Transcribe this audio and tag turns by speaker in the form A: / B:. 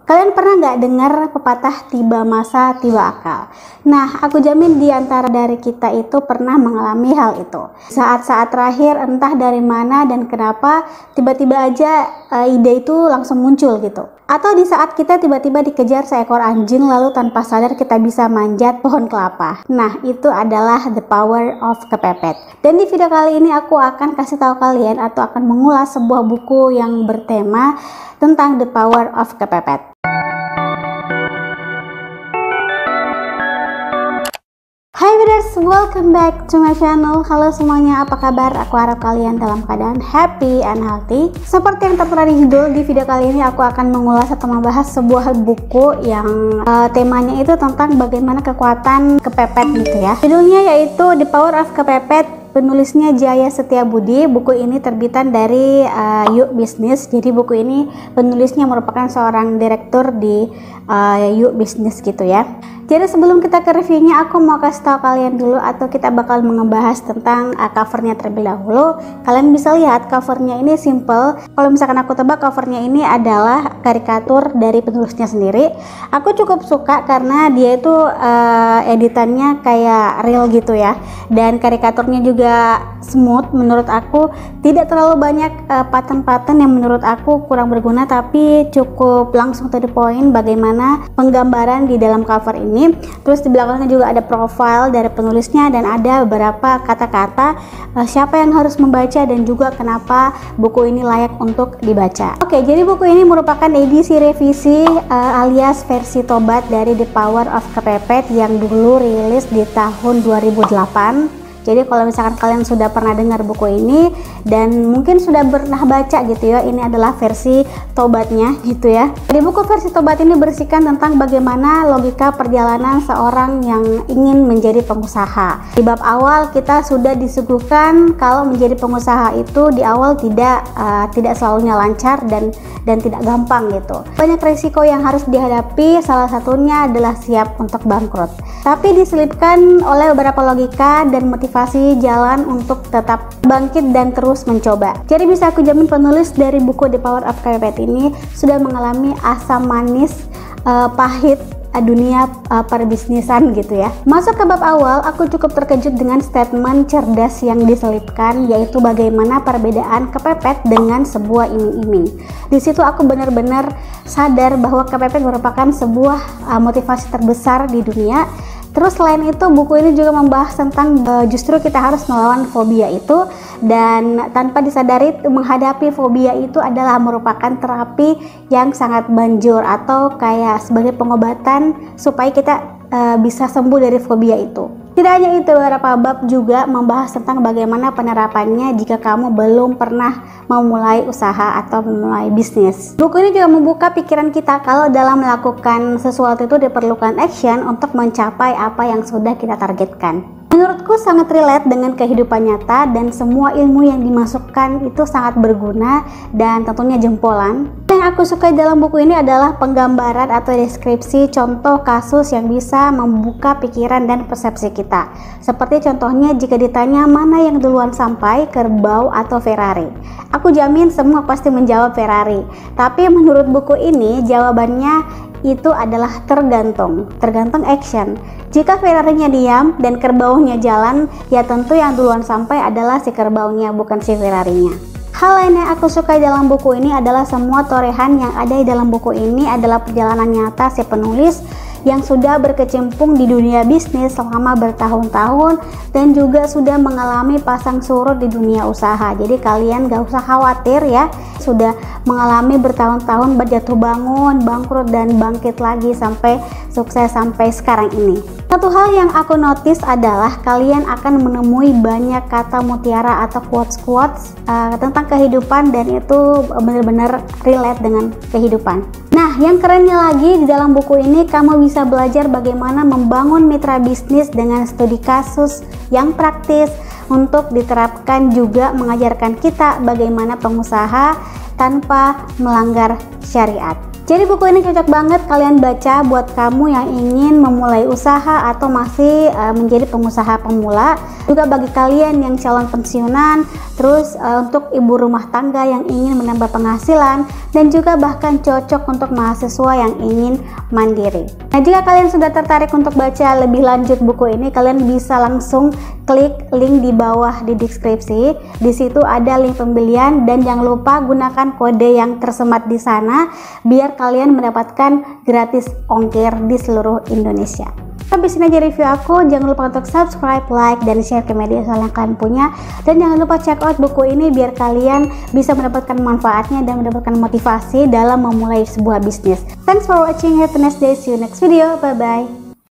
A: Kalian pernah nggak dengar pepatah tiba masa tiba akal? Nah, aku jamin di antara dari kita itu pernah mengalami hal itu. Saat-saat terakhir entah dari mana dan kenapa tiba-tiba aja ide itu langsung muncul gitu. Atau di saat kita tiba-tiba dikejar seekor anjing lalu tanpa sadar kita bisa manjat pohon kelapa. Nah, itu adalah the power of kepepet. Dan di video kali ini aku akan kasih tahu kalian atau akan mengulas sebuah buku yang bertema tentang the power of kepepet. Hai viewers, welcome back to my channel. Halo semuanya, apa kabar? Aku harap kalian dalam keadaan happy and healthy. Seperti yang tertera di judul, di video kali ini aku akan mengulas atau membahas sebuah buku yang temanya itu tentang bagaimana kekuatan kepepet gitu ya. Judulnya yaitu The Power of Kepepet. Penulisnya Jaya Setiabudi. Buku ini terbitan dari Yuk Business. Jadi buku ini penulisnya merupakan seorang direktur di Yuk Business gitu ya. Jadi sebelum kita ke reviewnya, aku mau kasih tahu kalian dulu atau kita bakal membahas tentang covernya terlebih dahulu. Kalian bisa lihat covernya ini simple. Kalau misalkan aku tebak covernya ini adalah karikatur dari penulisnya sendiri. Aku cukup suka karena dia itu editannya kayak real gitu ya. Dan karikaturnya juga smooth menurut aku, tidak terlalu banyak pattern-pattern yang menurut aku kurang berguna, tapi cukup langsung to the point bagaimana penggambaran di dalam cover ini. Terus di belakangnya juga ada profile dari penulisnya dan ada beberapa kata-kata siapa yang harus membaca dan juga kenapa buku ini layak untuk dibaca. Oke, jadi buku ini merupakan edisi revisi alias versi tobat dari The Power of Kepepet yang dulu rilis di tahun 2008. Jadi kalau misalkan kalian sudah pernah dengar buku ini dan mungkin sudah pernah baca gitu ya, ini adalah versi tobatnya gitu ya. Di buku versi tobat ini berisikan tentang bagaimana logika perjalanan seorang yang ingin menjadi pengusaha. Di bab awal kita sudah disuguhkan kalau menjadi pengusaha itu di awal tidak selalunya lancar dan tidak gampang gitu. Banyak risiko yang harus dihadapi, salah satunya adalah siap untuk bangkrut. Tapi diselipkan oleh beberapa logika dan motivasi jalan untuk tetap bangkit dan terus mencoba. Jadi bisa aku jamin penulis dari buku The Power of Kepepet ini sudah mengalami asam manis pahit dunia perbisnisan gitu ya. Masuk ke bab awal, aku cukup terkejut dengan statement cerdas yang diselipkan, yaitu bagaimana perbedaan kepepet dengan sebuah iming-iming. Di situ aku benar-benar sadar bahwa kepepet merupakan sebuah motivasi terbesar di dunia. Terus selain itu buku ini juga membahas tentang justru kita harus melawan fobia itu, dan tanpa disadari menghadapi fobia itu adalah merupakan terapi yang sangat manjur atau kayak sebagai pengobatan supaya kita bisa sembuh dari fobia itu. Tidak hanya itu, beberapa bab juga membahas tentang bagaimana penerapannya jika kamu belum pernah memulai usaha atau memulai bisnis. Buku ini juga membuka pikiran kita kalau dalam melakukan sesuatu itu diperlukan action untuk mencapai apa yang sudah kita targetkan. Menurutku sangat relate dengan kehidupan nyata dan semua ilmu yang dimasukkan itu sangat berguna dan tentunya jempolan. Yang aku sukai dalam buku ini adalah penggambaran atau deskripsi contoh kasus yang bisa membuka pikiran dan persepsi kita. Seperti contohnya jika ditanya mana yang duluan sampai, kerbau atau Ferrari. Aku jamin semua pasti menjawab Ferrari. Tapi menurut buku ini jawabannya itu adalah tergantung action. Jika Ferrarinya diam dan kerbaunya jalan, ya tentu yang duluan sampai adalah si kerbaunya, bukan si Ferrarinya. Hal lain yang aku sukai dalam buku ini adalah semua torehan yang ada di dalam buku ini adalah perjalanan nyata si penulis yang sudah berkecimpung di dunia bisnis selama bertahun-tahun dan juga sudah mengalami pasang surut di dunia usaha. Jadi kalian gak usah khawatir ya, sudah mengalami bertahun-tahun berjatuh bangun, bangkrut dan bangkit lagi sampai sukses sampai sekarang ini. Satu hal yang aku notice adalah kalian akan menemui banyak kata mutiara atau quotes-quotes tentang kehidupan dan itu benar-benar relate dengan kehidupan. Nah, yang kerennya lagi di dalam buku ini kamu bisa belajar bagaimana membangun mitra bisnis dengan studi kasus yang praktis untuk diterapkan, juga mengajarkan kita bagaimana pengusaha tanpa melanggar syariat. Jadi buku ini cocok banget kalian baca buat kamu yang ingin memulai usaha atau masih menjadi pengusaha pemula, juga bagi kalian yang calon pensiunan, terus untuk ibu rumah tangga yang ingin menambah penghasilan, dan juga bahkan cocok untuk mahasiswa yang ingin mandiri. Nah, jika kalian sudah tertarik untuk baca lebih lanjut buku ini, kalian bisa langsung klik link di bawah di deskripsi. Di situ ada link pembelian, dan jangan lupa gunakan kode yang tersemat di sana biar kalian mendapatkan gratis ongkir di seluruh Indonesia. Sampai sini aja review aku. Jangan lupa untuk subscribe, like, dan share ke media sosial yang kalian punya. Dan jangan lupa check out buku ini biar kalian bisa mendapatkan manfaatnya dan mendapatkan motivasi dalam memulai sebuah bisnis. Thanks for watching. Have a nice day. See you next video. Bye bye.